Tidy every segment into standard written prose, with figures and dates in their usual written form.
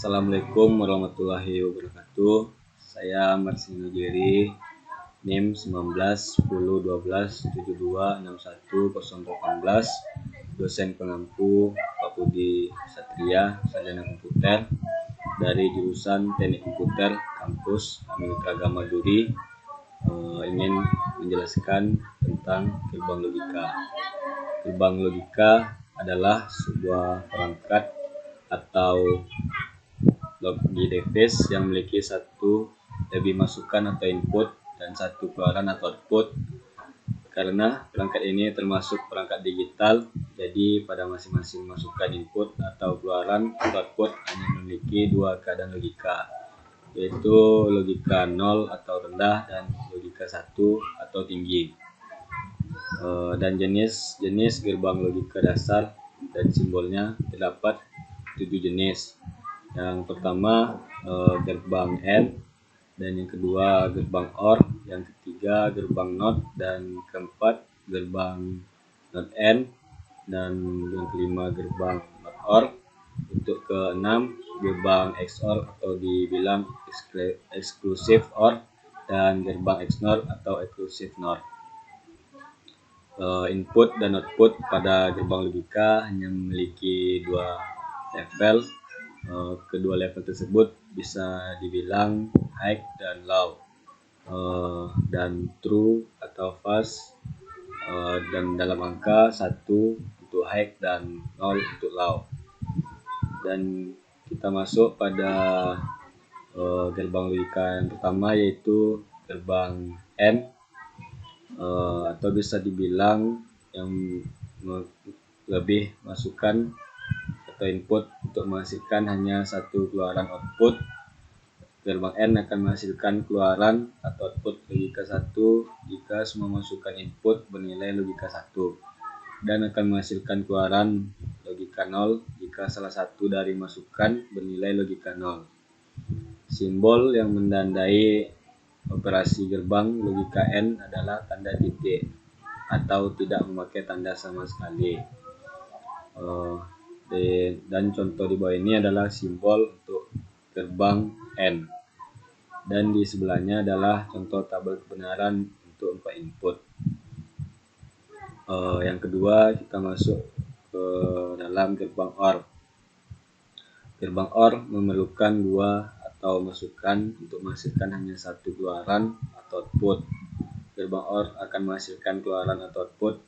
Assalamualaikum warahmatullahi wabarakatuh. Saya Marsino Jerry, NIM 19 10 12 72 61 018, dosen pengampu Pak Budi Satria, sarjana komputer dari jurusan Teknik Komputer Kampus Mitra Agama Duri. Ingin menjelaskan tentang gerbang logika. Gerbang logika adalah sebuah perangkat atau logic device yang memiliki satu lebih masukan atau input dan satu keluaran atau output. Karena perangkat ini termasuk perangkat digital, jadi pada masing-masing masukan input atau keluaran atau output hanya memiliki dua keadaan logika, yaitu logika 0 atau rendah dan logika 1 atau tinggi. Dan jenis gerbang logika dasar dan simbolnya terdapat 7 jenis. Yang pertama gerbang AND, dan yang kedua gerbang OR, yang ketiga gerbang NOT, dan keempat gerbang NOT AND, dan yang kelima gerbang NOT OR. Untuk keenam gerbang XOR atau dibilang exclusive OR, dan gerbang XNOR atau exclusive NOR. Input dan output pada gerbang logika hanya memiliki dua level. Kedua level tersebut bisa dibilang high dan low, dan true atau false, dan dalam angka 1 untuk high dan 0 untuk low. Dan kita masuk pada gerbang logika yang pertama, yaitu gerbang AND, atau bisa dibilang yang lebih masukan atau input untuk menghasilkan hanya satu keluaran output. Gerbang AND akan menghasilkan keluaran atau output logika 1 jika semua masukan input bernilai logika 1, dan akan menghasilkan keluaran logika 0 jika salah satu dari masukan bernilai logika 0. Simbol yang menandai operasi gerbang logika AND adalah tanda titik atau tidak memakai tanda sama sekali. Dan contoh di bawah ini adalah simbol untuk gerbang AND, dan di sebelahnya adalah contoh tabel kebenaran untuk 4 input. Yang kedua, kita masuk ke dalam gerbang OR. Gerbang OR memerlukan dua atau masukan untuk menghasilkan hanya satu keluaran atau output. Gerbang OR akan menghasilkan keluaran atau output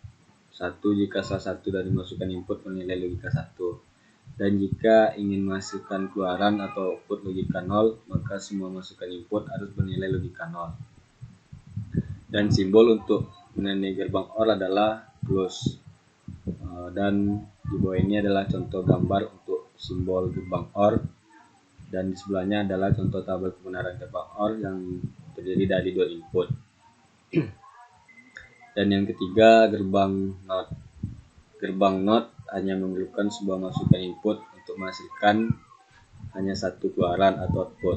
1 jika salah satu dari masukan input bernilai logika 1, dan jika ingin menghasilkan keluaran atau output logika 0, maka semua masukan input harus bernilai logika 0. Dan simbol untuk menandai gerbang OR adalah plus. Dan di bawah ini adalah contoh gambar untuk simbol gerbang OR, dan di sebelahnya adalah contoh tabel kebenaran gerbang OR yang terdiri dari 2 input. Dan yang ketiga, gerbang NOT. Gerbang NOT hanya memerlukan sebuah masukan input untuk menghasilkan hanya satu keluaran atau output.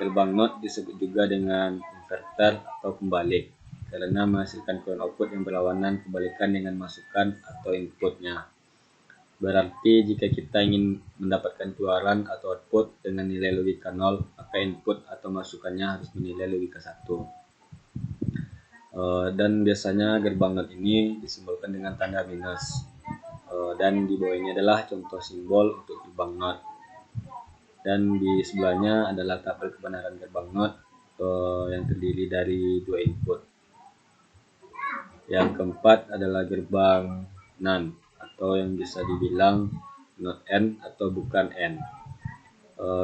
Gerbang NOT disebut juga dengan inverter atau pembalik, karena menghasilkan keluaran output yang berlawanan kebalikan dengan masukan atau inputnya. Berarti jika kita ingin mendapatkan keluaran atau output dengan nilai logika 0, maka input atau masukannya harus bernilai logika 1. Dan biasanya gerbang NOT ini disimbolkan dengan tanda minus. Dan di bawah ini adalah contoh simbol untuk gerbang NOT. Dan di sebelahnya adalah tabel kebenaran gerbang NOT yang terdiri dari 2 input. Yang keempat adalah gerbang NAND, atau yang bisa dibilang NOT AND atau bukan AND.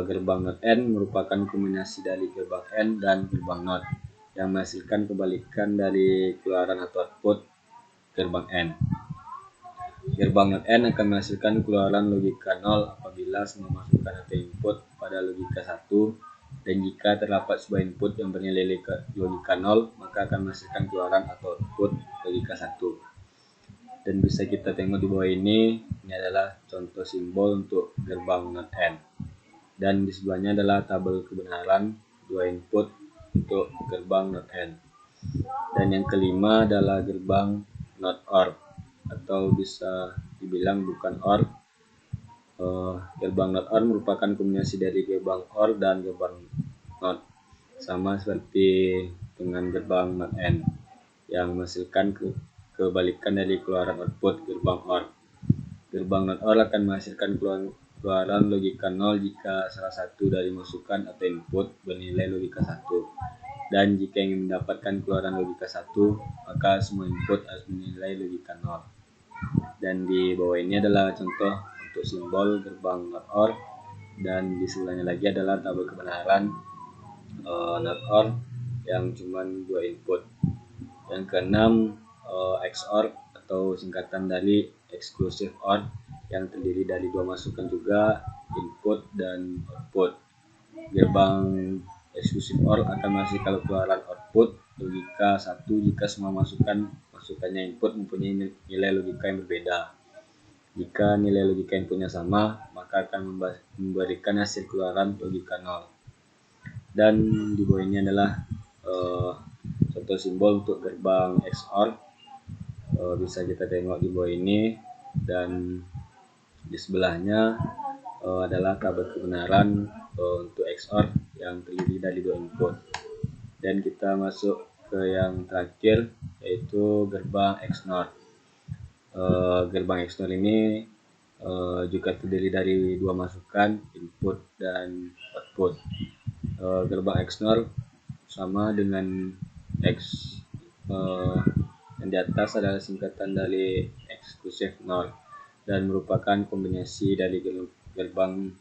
Gerbang NOT AND merupakan kombinasi dari gerbang AND dan gerbang NOT yang menghasilkan kebalikan dari keluaran atau output gerbang AND. Gerbang NOT AND akan menghasilkan keluaran logika 0 apabila semua masukan atau input pada logika 1, dan jika terdapat sebuah input yang bernilai logika 0, maka akan menghasilkan keluaran atau output logika 1. Dan bisa kita tengok di bawah ini adalah contoh simbol untuk gerbang NOT AND, dan di sebelahnya adalah tabel kebenaran 2 input untuk gerbang NOT AND. Dan yang kelima adalah gerbang NOT OR, atau bisa dibilang bukan OR, Gerbang not OR merupakan kombinasi dari gerbang OR dan gerbang NOT, sama seperti dengan gerbang not AND yang menghasilkan kebalikan dari keluaran output gerbang OR. Gerbang not OR akan menghasilkan keluaran logika 0 jika salah satu dari masukan atau input bernilai logika 1, dan jika ingin mendapatkan keluaran logika 1, maka semua input harus bernilai logika 0. Dan di bawah ini adalah contoh untuk simbol gerbang not OR, dan di sebelahnya lagi adalah tabel kebenaran not OR yang cuma 2 input. Yang keenam, XOR atau singkatan dari exclusive OR yang terdiri dari 2 masukan juga, input dan output. Gerbang exclusive OR akan menghasilkan keluaran output logika 1 jika semua masukannya input mempunyai nilai logika yang berbeda. Jika nilai logika inputnya sama, maka akan memberikan hasil keluaran logika 0. Dan di bawah ini adalah contoh simbol untuk gerbang XOR. Bisa kita tengok di bawah ini, dan di sebelahnya adalah tabel kebenaran untuk XOR yang terdiri dari 2 input. Dan kita masuk ke yang terakhir, yaitu gerbang XNOR. Gerbang XNOR ini juga terdiri dari 2 masukan, input dan output. Gerbang XNOR sama dengan X yang di atas adalah singkatan dari exclusive NOR dan merupakan kombinasi dari gerbang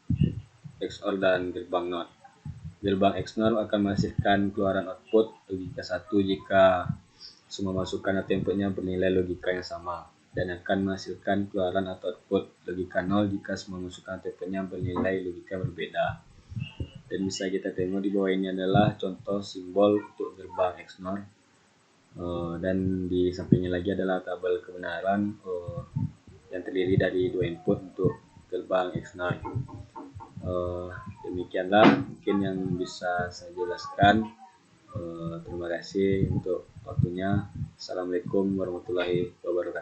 XOR dan gerbang NOT. Gerbang XNOR akan menghasilkan keluaran output logika 1 jika semua masukan atau inputnya bernilai logika yang sama, dan akan menghasilkan keluaran atau output logika 0 jika semua masukan atau inputnya bernilai logika berbeda. Dan bisa kita tengok di bawah ini adalah contoh simbol untuk gerbang XNOR. Dan di sampingnya lagi adalah tabel kebenaran yang terdiri dari 2 input untuk gerbang XNOR. Demikianlah mungkin yang bisa saya jelaskan. Terima kasih untuk waktunya. Assalamualaikum warahmatullahi wabarakatuh.